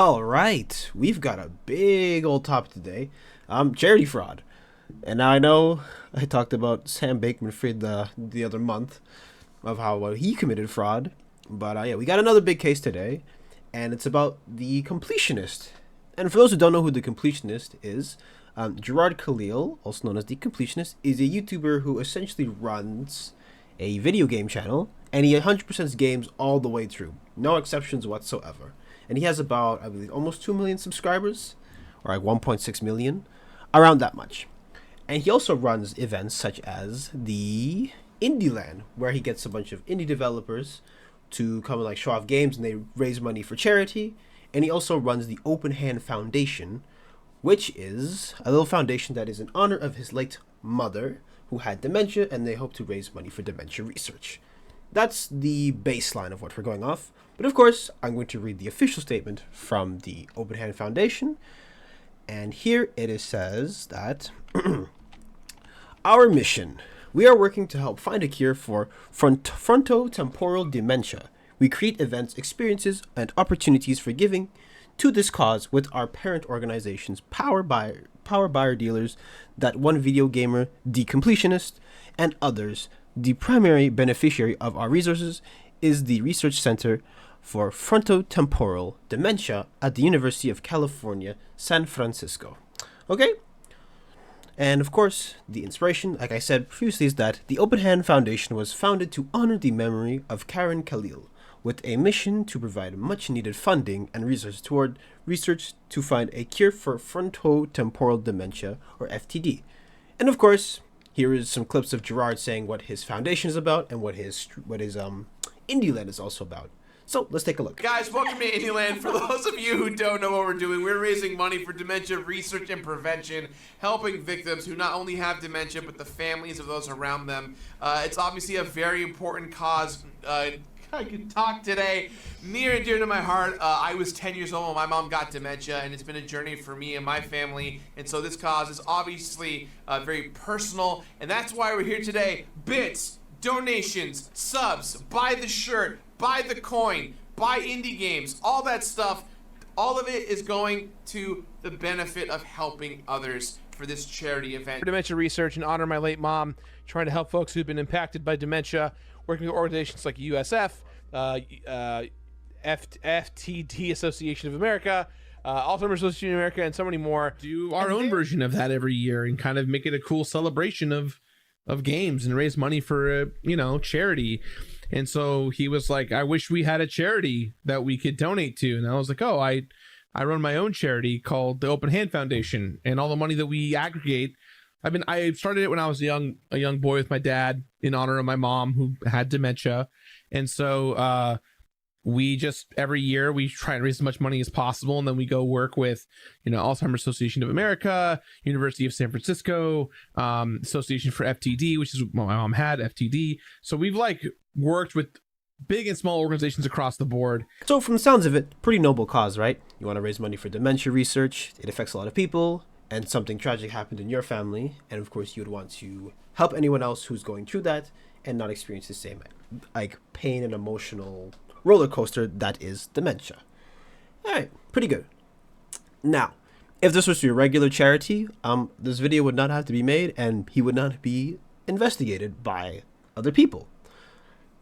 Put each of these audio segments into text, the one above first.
All right, we've got a big old topic today. Charity fraud, and now I know I talked about Sam Bankman-Fried the other month of how he committed fraud, but yeah, we got another big case today, and it's about the Completionist. And for those who don't know who the Completionist is, Gerard Khalil, also known as the Completionist, is a YouTuber who essentially runs a video game channel, and he 100% games all the way through, no exceptions whatsoever. And he has about, I believe, almost 2 million subscribers, or like 1.6 million, around that much. And he also runs events such as the Indie Land, where he gets a bunch of indie developers to come and like show off games, and they raise money for charity. And he also runs the Open Hand Foundation, which is a little foundation that is in honor of his late mother, who had dementia, and they hope to raise money for dementia research. That's the baseline of what we're going off. But of course, I'm going to read the official statement from the Open Hand Foundation. And here it says that our mission. We are working to help find a cure for frontotemporal dementia. We create events, experiences, and opportunities for giving to this cause with our parent organizations, Power Buyer Dealers, That One Video Gamer, The Completionist, and others. The primary beneficiary of our resources is the Research Center for Frontotemporal Dementia at the University of California, San Francisco. Okay? And of course, the inspiration, like I said previously, is that the Open Hand Foundation was founded to honor the memory of Karen Khalil, with a mission to provide much needed funding and resources toward research to find a cure for frontotemporal dementia, or FTD. And of course, here is some clips of Gerard saying what his foundation is about and what his Indie Land is also about. So let's take a look. Guys, welcome to Indie Land. For those of you who don't know what we're doing, we're raising money for dementia research and prevention, helping victims who not only have dementia, but the families of those around them. It's obviously a very important cause. I can talk today, near and dear to my heart. I was 10 years old when my mom got dementia, and it's been a journey for me and my family. And so this cause is obviously very personal, and that's why we're here today. Bits, donations, subs, buy the shirt, buy the coin, buy indie games, all that stuff. All of it is going to the benefit of helping others for this charity event. For dementia research and honor my late mom, trying to help folks who've been impacted by dementia, working with organizations like USF, FTD Association of America, Alzheimer's Association of America, and so many more. Do our own version of that every year and kind of make it a cool celebration of games and raise money for charity. And so he was like, I wish we had a charity that we could donate to. And I was like, oh, I run my own charity called the Open Hand Foundation, and all the money that we aggregate. I started it when I was a young boy with my dad in honor of my mom who had dementia. And so we just every year we try and raise as much money as possible, and then we go work with Alzheimer's Association of America, University of San Francisco, Association for FTD, which is what my mom had, FTD. So we've worked with big and small organizations across the board. So from the sounds of it, pretty noble cause, right? You want to raise money for dementia research. It affects a lot of people, and something tragic happened in your family, and of course you would want to help anyone else who's going through that and not experience the same pain and emotional roller coaster that is dementia. All right, pretty good. Now, if this was your regular charity, this video would not have to be made, and he would not be investigated by other people.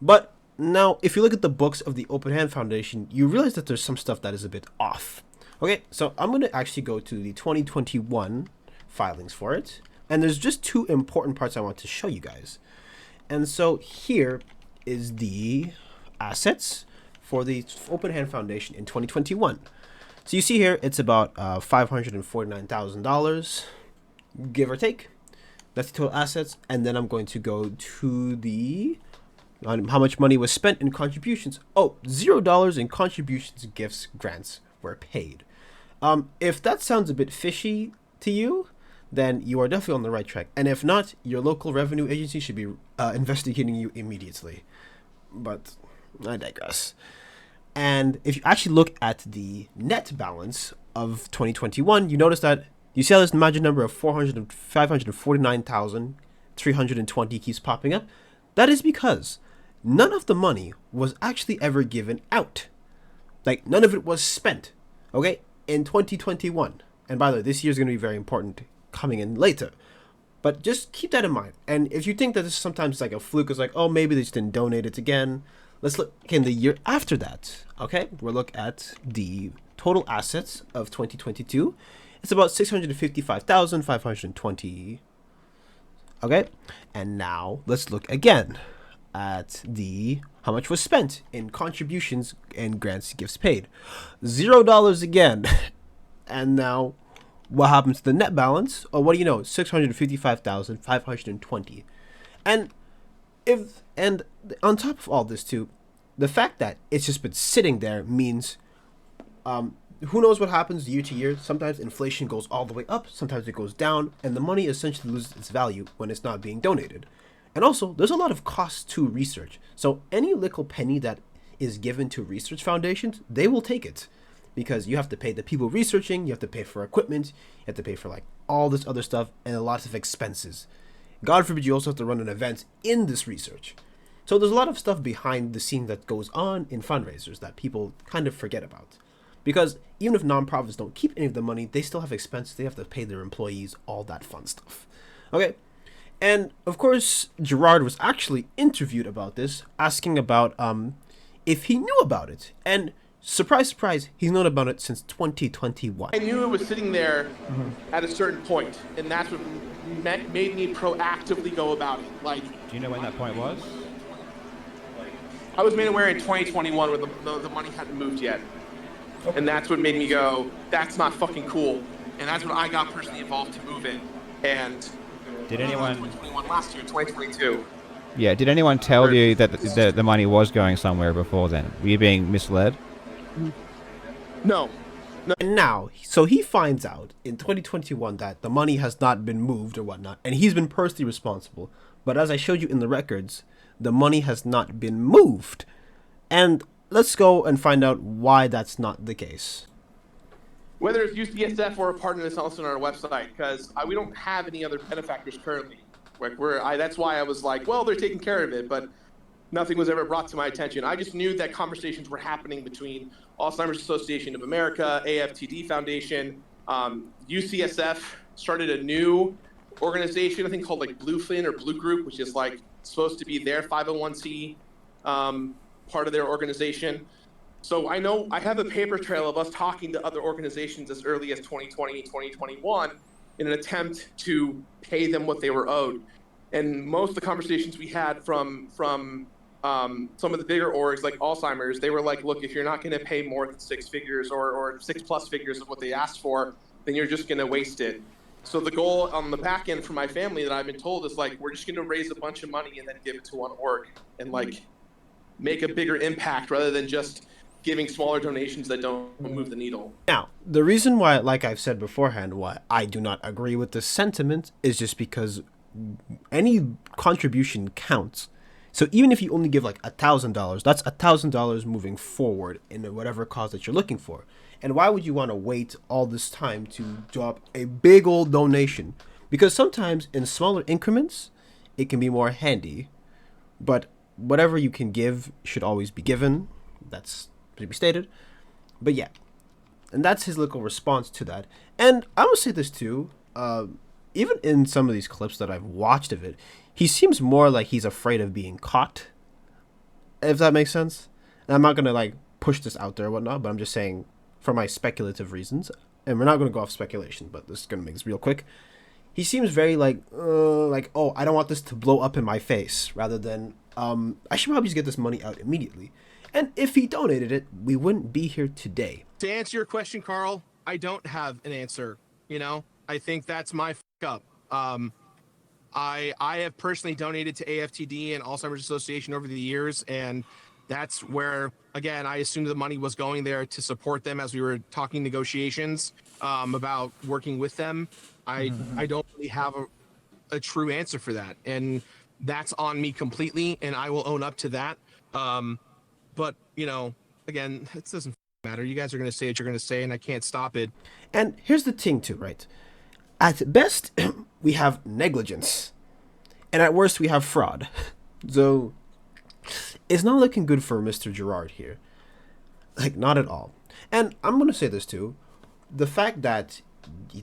But now, if you look at the books of the Open Hand Foundation, you realize that there's some stuff that is a bit off. Okay, so I'm going to actually go to the 2021 filings for it, and there's just two important parts I want to show you guys. And so here is the assets for the Open Hand Foundation in 2021. So you see here, it's about $549,000, give or take. That's the total assets. And then I'm going to go to the how much money was spent in contributions. Oh, $0 in contributions, gifts, grants were paid. If that sounds a bit fishy to you, then you are definitely on the right track. And if not, your local revenue agency should be investigating you immediately. But I digress. And if you actually look at the net balance of 2021, you notice that you see how this magic number of 549,320 keeps popping up? That is because none of the money was actually ever given out. None of it was spent. Okay, in 2021. And by the way, this year is going to be very important coming in later. But just keep that in mind. And if you think that this is sometimes like a fluke, it's like, oh, maybe they just didn't donate it again. Let's look in the year after that. Okay, we'll look at the total assets of 2022. It's about 655,520. Okay, and now let's look again at the how much was spent in contributions and grants, gifts paid. $0 again. And now what happens to the net balance? Oh, what do you know? 655,520. And on top of all this too, the fact that it's just been sitting there means who knows what happens year to year. Sometimes inflation goes all the way up, sometimes it goes down, and the money essentially loses its value when it's not being donated. And also, there's a lot of costs to research. So any little penny that is given to research foundations, they will take it. Because you have to pay the people researching, you have to pay for equipment, you have to pay for like all this other stuff, and a lot of expenses. God forbid you also have to run an event in this research. So there's a lot of stuff behind the scene that goes on in fundraisers that people kind of forget about. Because even if nonprofits don't keep any of the money, they still have expenses, they have to pay their employees, all that fun stuff. Okay? And of course, Gerard was actually interviewed about this, asking about if he knew about it. And surprise, surprise, he's known about it since 2021. I knew it was sitting there at a certain point, and that's what made me proactively go about it. Like, do you know when that point was? I was made aware in 2021 when the money hadn't moved yet. And that's what made me go, that's not fucking cool. And that's when I got personally involved to move it. And did anyone 2021 last year, 2022. Yeah, did anyone tell you that the money was going somewhere before then? Were you being misled? No. And now, so he finds out in 2021 that the money has not been moved or whatnot, and he's been personally responsible. But as I showed you in the records, the money has not been moved. And let's go and find out why that's not the case. Whether it's UCSF or a partner that's also on our website, because we don't have any other benefactors currently. Like that's why I was like, well, they're taking care of it, but nothing was ever brought to my attention. I just knew that conversations were happening between Alzheimer's Association of America, AFTD Foundation, UCSF started a new organization, I think called like Bluefin or Blue Group, which is like supposed to be their 501c part of their organization. So I know I have a paper trail of us talking to other organizations as early as 2020 and 2021 in an attempt to pay them what they were owed. And most of the conversations we had from some of the bigger orgs like Alzheimer's, they were like, look, if you're not going to pay more than 6 figures or 6+ figures of what they asked for, then you're just going to waste it. So the goal on the back end for my family that I've been told is like, we're just going to raise a bunch of money and then give it to one org and like make a bigger impact rather than just giving smaller donations that don't move the needle. Now, the reason why, like I've said beforehand, why I do not agree with this sentiment is just because any contribution counts. So even if you only give like $1,000, that's $1,000 moving forward in whatever cause that you're looking for. And why would you want to wait all this time to drop a big old donation? Because sometimes in smaller increments, it can be more handy. But whatever you can give should always be given. That's to be stated. But yeah, and that's his little response to that. And I will say this too, even in some of these clips that I've watched of it, he seems more like he's afraid of being caught, if that makes sense. And I'm not going to like push this out there or whatnot, but I'm just saying for my speculative reasons, and we're not going to go off speculation, but this is going to make this real quick. He seems very like, oh, I don't want this to blow up in my face, rather than, I should probably just get this money out immediately. And if he donated it, we wouldn't be here today. To answer your question, Karl, I don't have an answer. You know, I think that's my up. I have personally donated to AFTD and Alzheimer's Association over the years, and that's where, again, I assumed the money was going there to support them as we were talking negotiations about working with them. I don't really have a true answer for that, and that's on me completely, and I will own up to that. But, you know, again, it doesn't matter. You guys are going to say what you're going to say, and I can't stop it. And here's the thing, too, right? At best, we have negligence. And at worst, we have fraud. So, it's not looking good for Mr. Gerard here. Like, not at all. And I'm gonna say this too: the fact that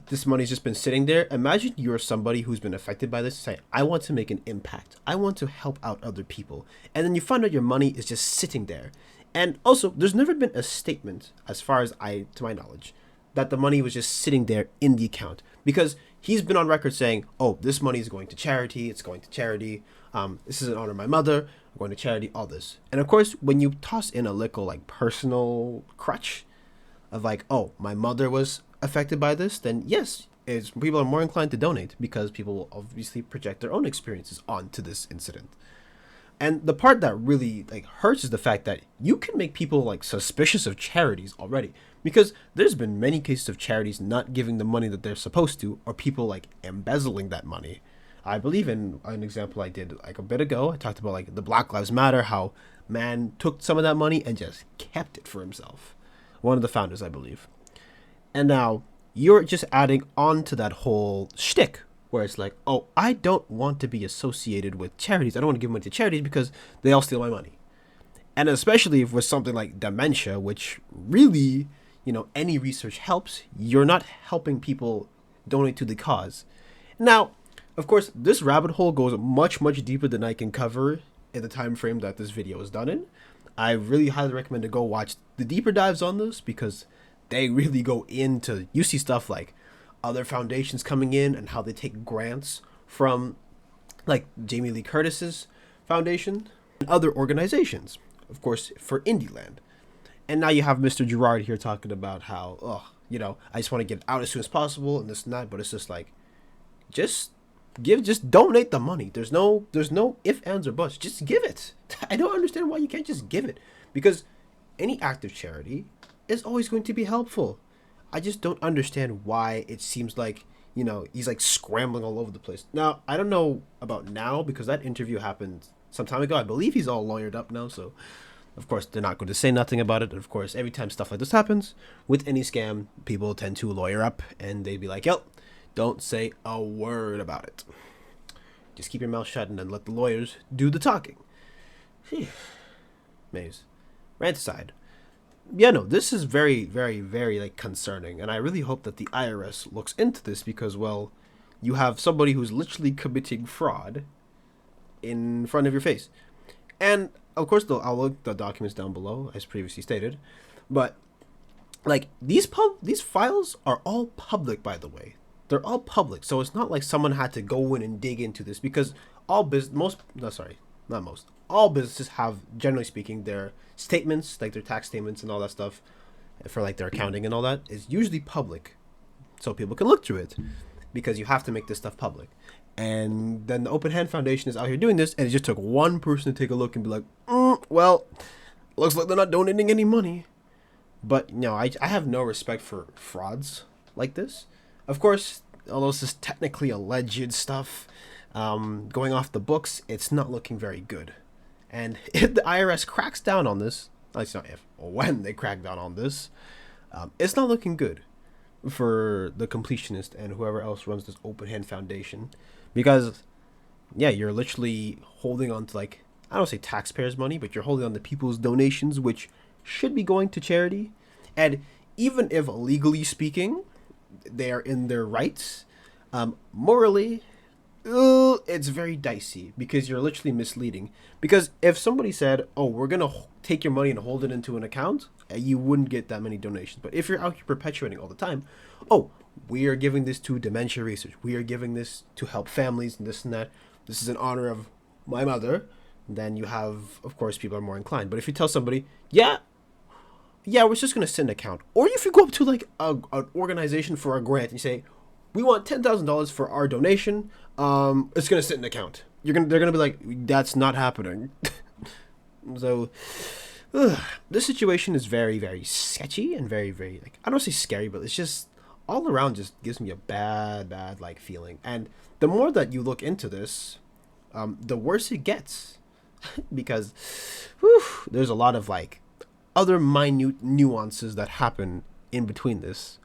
this money's just been sitting there. Imagine you're somebody who's been affected by this. Say, I want to make an impact. I want to help out other people, and then you find out your money is just sitting there. And also, there's never been a statement, as far as to my knowledge, that the money was just sitting there in the account, because he's been on record saying, "Oh, this money is going to charity. It's going to charity. This is in honor of my mother. I'm going to charity. All this." And of course, when you toss in a little like personal crutch of like, "Oh, my mother was affected by this," then yes, people are more inclined to donate, because people will obviously project their own experiences onto this incident. And the part that really like hurts is the fact that you can make people like suspicious of charities already, because there's been many cases of charities not giving the money that they're supposed to, or people like embezzling that money. I believe in an example I did like a bit ago. I talked about like the Black Lives Matter, how man took some of that money and just kept it for himself. One of the founders, I believe. And now you're just adding on to that whole shtick, where it's like, oh, I don't want to be associated with charities. I don't want to give money to charities because they all steal my money. And especially if with something like dementia, which really, any research helps, you're not helping people donate to the cause. Now, of course, this rabbit hole goes much, much deeper than I can cover in the time frame that this video is done in. I really highly recommend to go watch the deeper dives on this, because they really go into, you see stuff like other foundations coming in and how they take grants from like Jamie Lee Curtis's foundation and other organizations, of course, for Indie Land. And now you have Mr. Gerard here talking about how, I just want to get out as soon as possible and this and that, but it's just like, just donate the money. There's no ifs, ands, or buts. Just give it. I don't understand why you can't just give it, because any act of charity is always going to be helpful. I just don't understand why it seems like, he's like scrambling all over the place. Now, I don't know about now, because that interview happened some time ago. I believe he's all lawyered up now, so of course they're not going to say nothing about it. And of course, every time stuff like this happens with any scam, people tend to lawyer up and they'd be like, yo, don't say a word about it. Just keep your mouth shut and then let the lawyers do the talking. Maze. Rant aside. Yeah, no, this is very, very, very like concerning, and I really hope that the IRS looks into this, because, well, you have somebody who's literally committing fraud in front of your face. And of course, I'll link the documents down below, as previously stated. But like these files are all public, by the way. They're all public, so it's not like someone had to go in and dig into this, because all businesses have, generally speaking, their statements, like their tax statements and all that stuff, for like their accounting and all that, is usually public, so people can look through it, because you have to make this stuff public. And then the Open Hand Foundation is out here doing this, and it just took one person to take a look and be like, well, looks like they're not donating any money. But I have no respect for frauds like this. Of course, although this is technically alleged stuff, going off the books, it's not looking very good. And if the IRS cracks down on this, it's not if, or when they crack down on this, it's not looking good for the Completionist and whoever else runs this Open Hand Foundation. Because, you're literally holding on to, like, I don't say taxpayers' money, but you're holding on to people's donations, which should be going to charity. And even if legally speaking, they are in their rights, morally, it's very dicey, because you're literally misleading. Because if somebody said, oh, we're going to take your money and hold it into an account, you wouldn't get that many donations. But if you're out here perpetuating all the time, oh, we are giving this to dementia research, we are giving this to help families and this and that, this is in honor of my mother, then you have, of course, people are more inclined. But if you tell somebody, we're just going to send an account. Or if you go up to like an organization for a grant and you say, we want $10,000 for our donation, it's going to sit in an account. They're going to be like, that's not happening. So this situation is very, very sketchy and very, very, like, I don't say scary, but it's just all around just gives me a bad like feeling. And the more that you look into this, the worse it gets. Because there's a lot of like other minute nuances that happen in between this.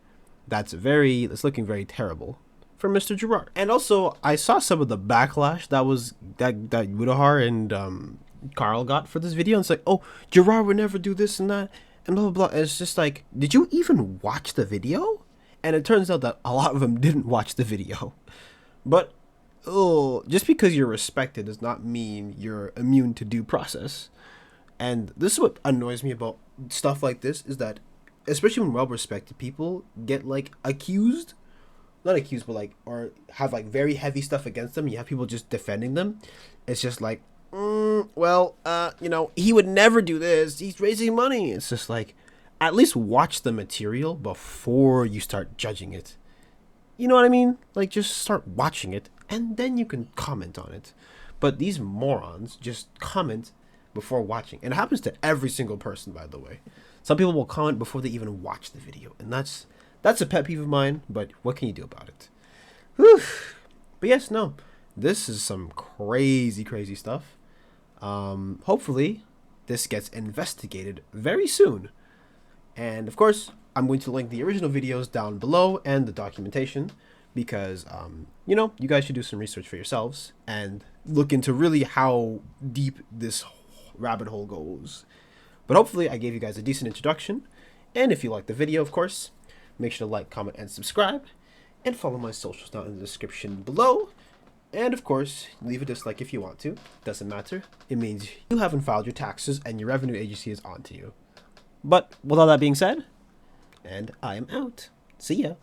That's looking very terrible for Mr. Gerard. And also, I saw some of the backlash that Woodahar and Karl got for this video. And it's like, oh, Gerard would never do this and that. and blah blah blah. And it's just like, did you even watch the video? And it turns out that a lot of them didn't watch the video. But oh, just because you're respected does not mean you're immune to due process. And this is what annoys me about stuff like this, is that especially when well-respected people get like accused, not accused, but like, or have like very heavy stuff against them, you have people just defending them. It's just like, well, he would never do this, he's raising money. It's just like, at least watch the material before you start judging it. You know what I mean? Like, just start watching it, and then you can comment on it. But these morons just comment before watching. And it happens to every single person, by the way. Some people will comment before they even watch the video. And that's a pet peeve of mine, but what can you do about it? Whew. But yes, no. This is some crazy, crazy stuff. Hopefully, this gets investigated very soon. And, of course, I'm going to link the original videos down below and the documentation because, you guys should do some research for yourselves and look into really how deep this rabbit hole goes. But hopefully I gave you guys a decent introduction. And if you liked the video, of course, make sure to like, comment, and subscribe. And follow my socials down in the description below. And, of course, leave a dislike if you want to. Doesn't matter. It means you haven't filed your taxes and your revenue agency is on to you. But with all that being said, and I am out. See ya.